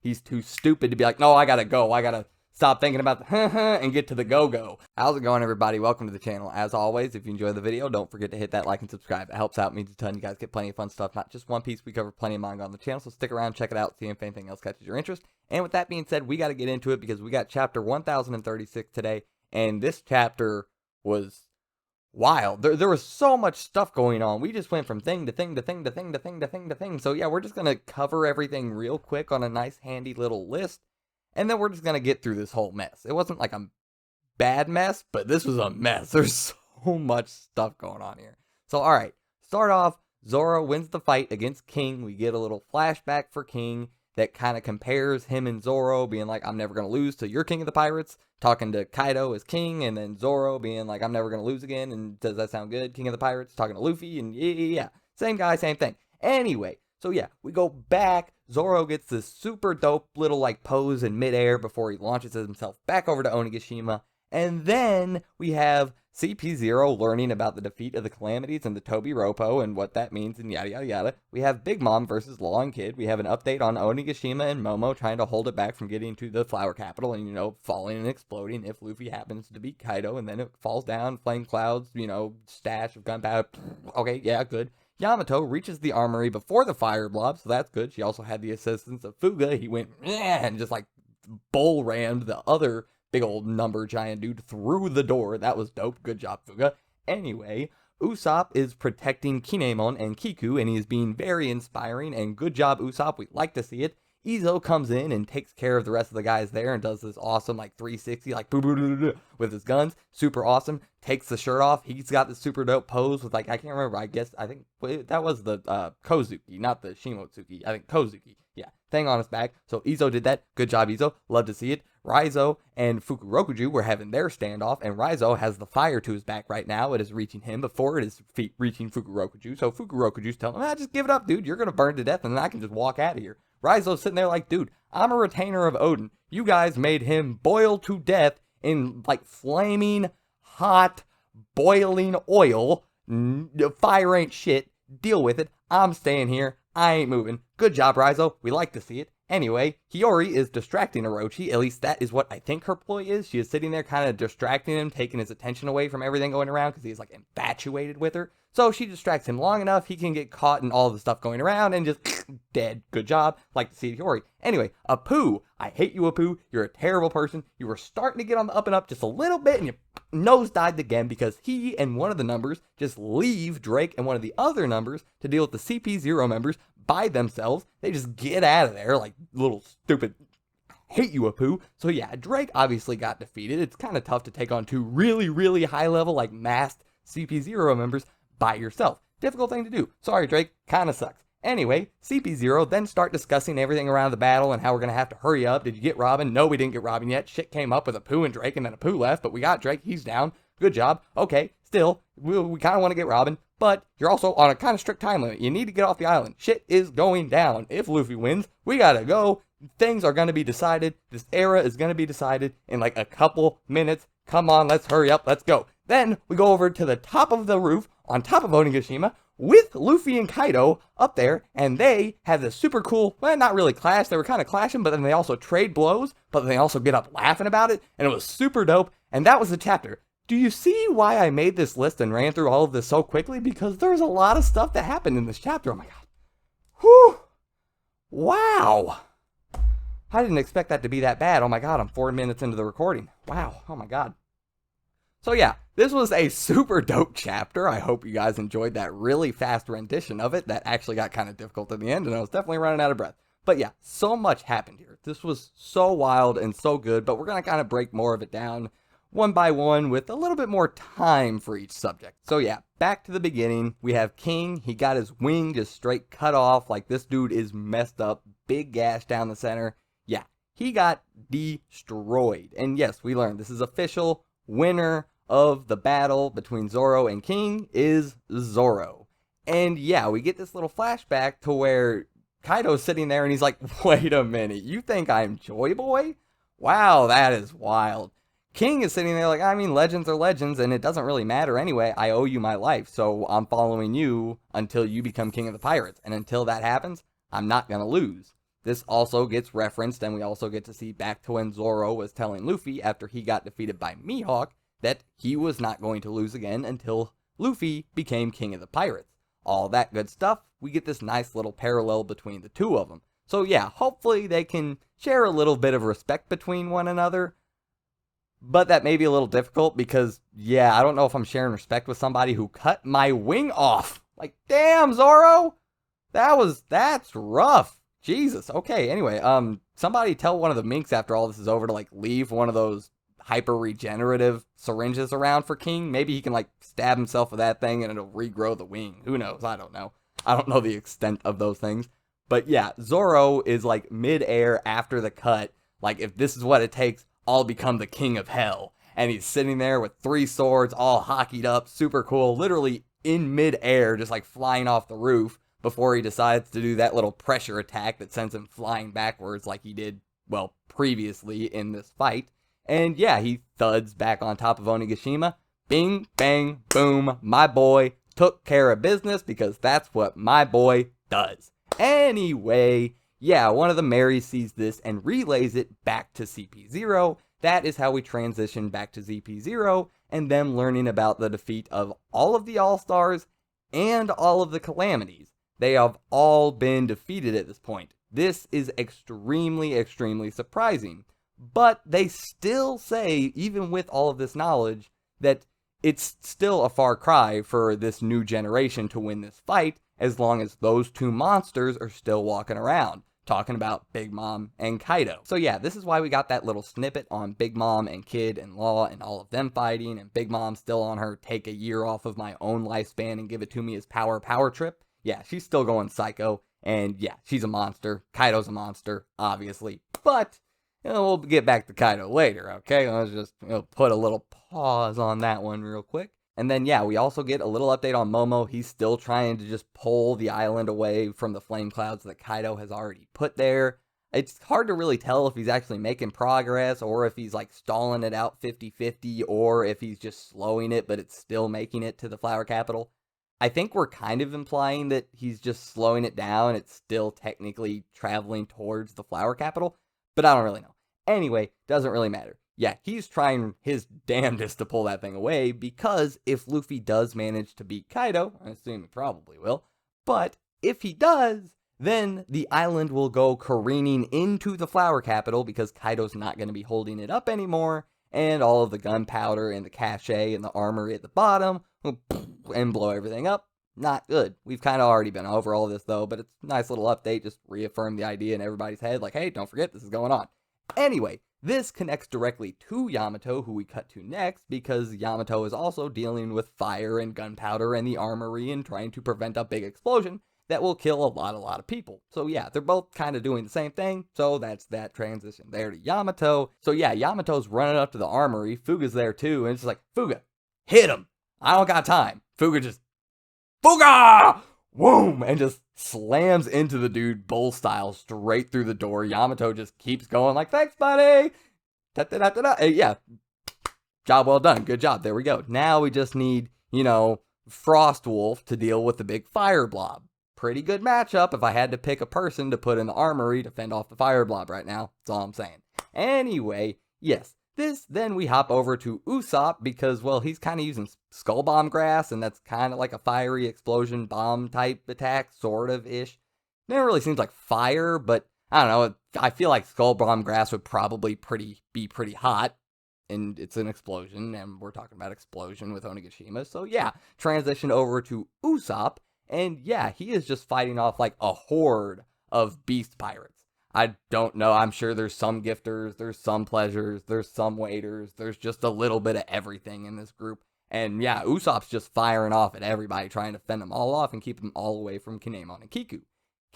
He's too stupid to be like, no, I gotta go. I gotta stop thinking about the and get to the go-go. How's it going, everybody? Welcome to the channel. As always, if you enjoy the video, don't forget to hit that like and subscribe. It helps out, means a ton. You guys get plenty of fun stuff, not just One Piece. We cover plenty of manga on the channel, so stick around, check it out, see if anything else catches your interest. And with that being said, we got to get into it because we got chapter 1036 today, and this chapter was wild. There was so much stuff going on. We just went from thing to thing to thing to thing to thing to thing to thing. So yeah, we're just going to cover everything real quick on a nice handy little list. And then we're just going to get through this whole mess. It wasn't like a bad mess, but this was a mess. There's so much stuff going on here. So, all right. Start off, Zoro wins the fight against King. We get a little flashback for King that kind of compares him and Zoro being like, I'm never going to lose till you're king of the pirates. Talking to Kaido as king, and then Zoro being like, I'm never going to lose again. And does that sound good? King of the pirates. Talking to Luffy, and yeah. Same guy, same thing. Anyway. So yeah, we go back. Zoro gets this super dope little like pose in midair before he launches himself back over to Onigashima. And then we have CP0 learning about the defeat of the Calamities and the Toby Roppo and what that means and yada yada yada. We have Big Mom versus Law and Kid. We have an update on Onigashima and Momo trying to hold it back from getting to the Flower Capital and, you know, falling and exploding if Luffy happens to beat Kaido, and then it falls down, flame clouds, you know, stash of gunpowder. Okay, yeah, good. Yamato reaches the armory before the fire blob, so that's good. She also had the assistance of Fuga. He went and just like bull rammed the other big old number giant dude through the door. That was dope. Good job, Fuga. Anyway, Usopp is protecting Kinemon and Kiku, and he is being very inspiring, and good job, Usopp. We like to see it. Izo comes in and takes care of the rest of the guys there and does this awesome like 360 like boo boo boo boo with his guns. Super awesome. Takes the shirt off. He's got this super dope pose with like, I can't remember. I think that was the Kozuki, not the Shimotsuki. I think Kozuki. Yeah, thing on his back. So Izo did that. Good job, Izo. Love to see it. Raizo and Fukurokuju were having their standoff, and Raizo has the fire to his back right now. It is reaching him before it is reaching Fukurokuju. So Fukurokuju's telling him, just give it up, dude. You're going to burn to death, and then I can just walk out of here. Raizo's sitting there like, dude, I'm a retainer of Odin. You guys made him boil to death in like flaming, hot, boiling oil. Fire ain't shit. Deal with it. I'm staying here. I ain't moving. Good job, Raizo. We like to see it. Anyway, Hiyori is distracting Orochi. At least that is what I think her ploy is. She is sitting there kind of distracting him, taking his attention away from everything going around because he's like infatuated with her. So she distracts him long enough, he can get caught in all the stuff going around and just dead. Good job. Like to see Hiyori. Anyway, Apu. I hate you, Apu. You're a terrible person. You were starting to get on the up and up just a little bit, and you nosedived again because he and one of the numbers just leave Drake and one of the other numbers to deal with the CP0 members by themselves. They just get out of there like little stupid. Hate you, Apu. So yeah, Drake obviously got defeated. It's kind of tough to take on two really, really high level, like masked CP0 members by yourself. Difficult thing to do. Sorry, Drake. Kind of sucks. Anyway, CP0 then start discussing everything around the battle and how we're going to have to hurry up. Did you get Robin? No, we didn't get Robin yet. Shit came up with Apu and Drake, and then Apu left, but we got Drake. He's down. Good job. Okay, still, we kind of want to get Robin, but you're also on a kind of strict time limit. You need to get off the island. Shit is going down. If Luffy wins, we gotta go. Things are going to be decided. This era is going to be decided in like a couple minutes. Come on, let's hurry up. Let's go. Then we go over to the top of the roof on top of Onigashima with Luffy and Kaido up there, and they have this super cool, well, not really clash. They were kind of clashing, but then they also trade blows, but then they also get up laughing about it, and it was super dope, and that was the chapter. Do you see why I made this list and ran through all of this so quickly? Because there's a lot of stuff that happened in this chapter. Oh my god. Whew. Wow. I didn't expect that to be that bad. Oh my god, I'm 4 minutes into the recording. Wow. Oh my god. So yeah, this was a super dope chapter. I hope you guys enjoyed that really fast rendition of it. That actually got kind of difficult in the end, and I was definitely running out of breath. But yeah, so much happened here. This was so wild and so good, but we're going to kind of break more of it down one by one with a little bit more time for each subject. So yeah, back to the beginning. We have King. He got his wing just straight cut off. Like, this dude is messed up. Big gash down the center. Yeah, he got destroyed. And yes, we learned this is official. Winner of the battle between Zoro and King is Zoro. And yeah, we get this little flashback to where Kaido's sitting there and he's like, wait a minute, you think I'm Joy Boy? Wow, that is wild. King is sitting there like, I mean, legends are legends, and it doesn't really matter anyway. I owe you my life, so I'm following you until you become king of the pirates. And until that happens, I'm not going to lose. this also gets referenced, and we also get to see back to when Zoro was telling Luffy after he got defeated by Mihawk that he was not going to lose again until Luffy became king of the pirates. All that good stuff, we get this nice little parallel between the two of them. So yeah, hopefully they can share a little bit of respect between one another. But that may be a little difficult because, yeah, I don't know if I'm sharing respect with somebody who cut my wing off. Like, damn, Zoro! That's rough. Jesus. Okay, anyway, somebody tell one of the minks after all this is over to, like, leave one of those hyper-regenerative syringes around for King. Maybe he can, like, stab himself with that thing and it'll regrow the wing. Who knows? I don't know. I don't know the extent of those things. But yeah, Zoro is, like, mid-air after the cut. Like, if this is what it takes, I'll become the king of hell. And he's sitting there with 3 swords, all hockeyed up, super cool, literally in mid-air, just like flying off the roof before he decides to do that little pressure attack that sends him flying backwards like he did, well, previously in this fight. And yeah, he thuds back on top of Onigashima. Bing, bang, boom, my boy took care of business because that's what my boy does. Anyway, yeah, one of the Marys sees this and relays it back to CP0. That is how we transition back to ZP0 and them learning about the defeat of all of the All-Stars and all of the Calamities. They have all been defeated at this point. This is extremely, extremely surprising. But they still say, even with all of this knowledge, that it's still a far cry for this new generation to win this fight as long as those 2 monsters are still walking around. Talking about Big Mom and Kaido. So yeah, this is why we got that little snippet on Big Mom and Kid and Law and all of them fighting, and Big Mom still on her take a year off of my own lifespan and give it to me as power trip. Yeah, she's still going psycho, and yeah, she's a monster. Kaido's a monster, obviously. But, you know, we'll get back to Kaido later, okay? Let's just put a little pause on that one real quick. And then, yeah, we also get a little update on Momo. He's still trying to just pull the island away from the flame clouds that Kaido has already put there. It's hard to really tell if he's actually making progress or if he's, like, stalling it out 50-50 or if he's just slowing it, but it's still making it to the Flower Capital. I think we're kind of implying that he's just slowing it down. It's still technically traveling towards the Flower Capital, but I don't really know. Anyway, doesn't really matter. Yeah, he's trying his damnedest to pull that thing away, because if Luffy does manage to beat Kaido, I assume he probably will, but if he does, then the island will go careening into the Flower Capital because Kaido's not going to be holding it up anymore, and all of the gunpowder and the cache and the armory at the bottom will and blow everything up. Not good. We've kind of already been over all this, though, but it's a nice little update, just reaffirm the idea in everybody's head, like, hey, don't forget this is going on. Anyway, this connects directly to Yamato, who we cut to next, because Yamato is also dealing with fire and gunpowder and the armory and trying to prevent a big explosion that will kill a lot of people. So yeah, they're both kind of doing the same thing, so that's that transition there to Yamato. So yeah, Yamato's running up to the armory, Fuga's there too, and it's just like, Fuga, hit him! I don't got time. Fuga just, Fuga! Boom! And just slams into the dude bull style straight through the door. Yamato just keeps going like, thanks, buddy! Da-da-da-da-da. Yeah, job well done. Good job. There we go. Now we just need, you know, Frost Wolf to deal with the big fire blob. Pretty good matchup if I had to pick a person to put in the armory to fend off the fire blob right now. That's all I'm saying. Anyway, yes. Then we hop over to Usopp because, well, he's kind of using Skull Bomb Grass, and that's kind of like a fiery explosion bomb type attack, sort of-ish. Never really seems like fire, but I don't know. I feel like Skull Bomb Grass would probably be pretty hot, and it's an explosion, and we're talking about explosion with Onigashima. So yeah, transition over to Usopp, and yeah, he is just fighting off like a horde of beast pirates. I don't know. I'm sure there's some gifters, there's some pleasures, there's some waiters, there's just a little bit of everything in this group. And yeah, Usopp's just firing off at everybody, trying to fend them all off and keep them all away from Kinemon and Kiku.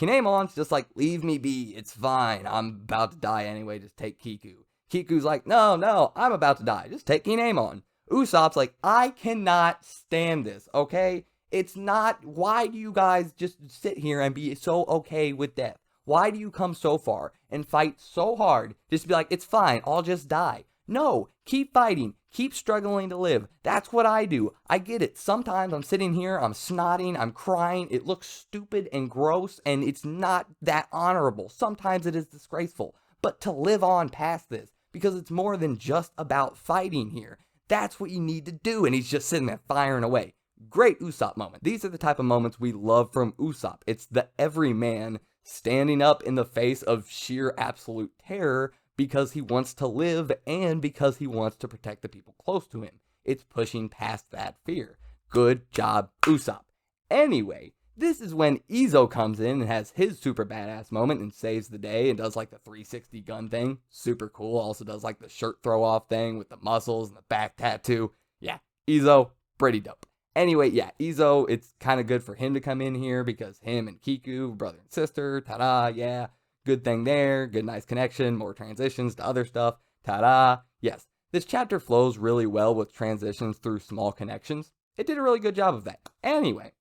Kinemon's just like, leave me be, it's fine, I'm about to die anyway, just take Kiku. Kiku's like, no, I'm about to die, just take Kinemon. Usopp's like, I cannot stand this, okay? It's not, why do you guys just sit here and be so okay with death? Why do you come so far and fight so hard just to be like, it's fine, I'll just die? No, keep fighting, Keep struggling to live. That's what I do. I get it. Sometimes I'm sitting here, I'm snotting, I'm crying. It looks stupid and gross, and it's not that honorable. Sometimes it is disgraceful. But to live on past this, because it's more than just about fighting here. That's what you need to do. And he's just sitting there firing away. Great Usopp moment. These are the type of moments we love from Usopp. It's the everyman standing up in the face of sheer absolute terror because he wants to live and because he wants to protect the people close to him. It's pushing past that fear. Good job, Usopp. Anyway, this is when Izo comes in and has his super badass moment and saves the day and does like the 360 gun thing. Super cool. Also does like the shirt throw off thing with the muscles and the back tattoo. Yeah, Izo, pretty dope. Anyway, yeah, Izo, it's kind of good for him to come in here because him and Kiku, brother and sister, ta-da, yeah. Good thing there, good nice connection, more transitions to other stuff, ta-da. Yes, this chapter flows really well with transitions through small connections. It did a really good job of that. Anyway,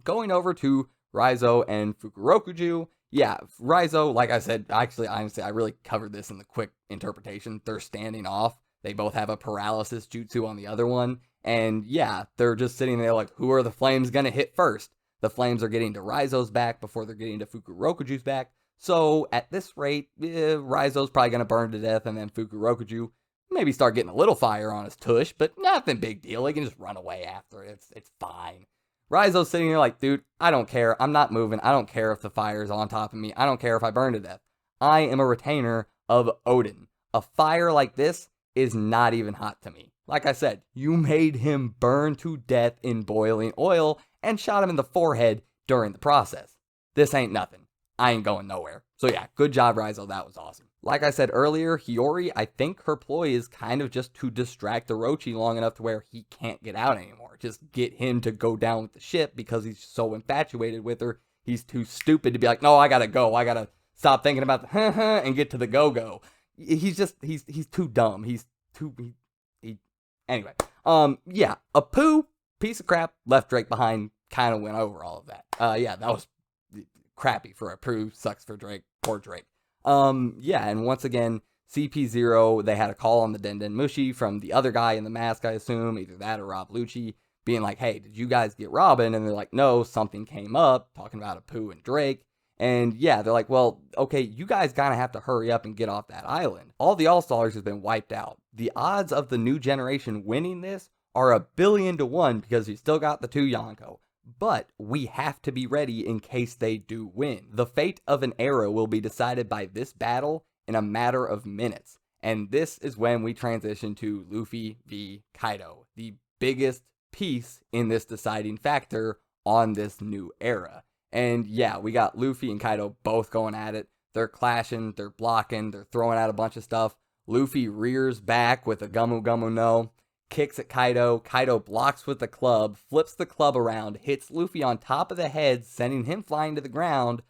going over to Raizo and Fukurokuju. Yeah, Raizo, like I said, actually, honestly, I really covered this in the quick interpretation. They're standing off. They both have a paralysis jutsu on the other one. And yeah, they're just sitting there like, who are the flames going to hit first? The flames are getting to Raizo's back before they're getting to Fukurokuju's back. So at this rate, Raizo's probably going to burn to death, and then Fukurokuju maybe start getting a little fire on his tush, but nothing big deal. He can just run away after it. It's fine. Raizo's sitting there like, dude, I don't care. I'm not moving. I don't care if the fire's on top of me. I don't care if I burn to death. I am a retainer of Odin. A fire like this is not even hot to me. Like I said, you made him burn to death in boiling oil and shot him in the forehead during the process. This ain't nothing. I ain't going nowhere. So yeah, good job, Raizo. That was awesome. Like I said earlier, Hiyori, I think her ploy is kind of just to distract Orochi long enough to where he can't get out anymore. Just get him to go down with the ship because he's so infatuated with her. He's too stupid to be like, no, I gotta go. I gotta stop thinking about the and get to the go-go. He's too dumb. Anyway, yeah, Apu, piece of crap, left Drake behind, kind of went over all of that. Yeah, that was crappy for Apu, sucks for Drake, poor Drake. Yeah, and once again, CP0, they had a call on the Denden Mushi from the other guy in the mask, I assume, either that or Rob Lucci, being like, hey, did you guys get Robin? And they're like, no, something came up, talking about Apu and Drake. And yeah, they're like, well, okay, you guys gotta have to hurry up and get off that island. All the All-Stars have been wiped out. The odds of the new generation winning this are 1,000,000,000 to 1 because you still got the 2 Yonko. But we have to be ready in case they do win. The fate of an era will be decided by this battle in a matter of minutes. And this is when we transition to Luffy v. Kaido, the biggest piece in this deciding factor on this new era. And yeah, we got Luffy and Kaido both going at it. They're clashing, they're blocking, they're throwing out a bunch of stuff. Luffy rears back with a Gumu Gumu no, kicks at Kaido. Kaido blocks with the club, flips the club around, hits Luffy on top of the head, sending him flying to the ground.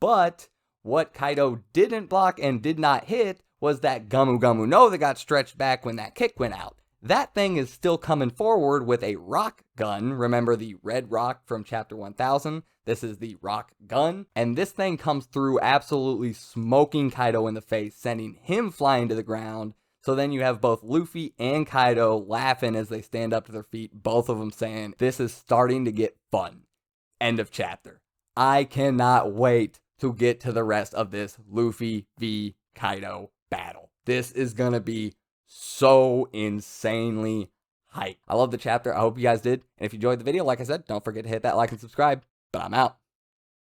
But what Kaido didn't block and did not hit was that Gumu Gumu no that got stretched back when that kick went out. That thing is still coming forward with a rock gun. Remember the red rock from chapter 1000? This is the rock gun. And this thing comes through absolutely smoking Kaido in the face, sending him flying to the ground. So then you have both Luffy and Kaido laughing as they stand up to their feet, both of them saying, this is starting to get fun. End of chapter. I cannot wait to get to the rest of this Luffy v. Kaido battle. This is going to be so insanely hype. I love the chapter. I hope you guys did. And if you enjoyed the video, like I said, don't forget to hit that like and subscribe. But I'm out.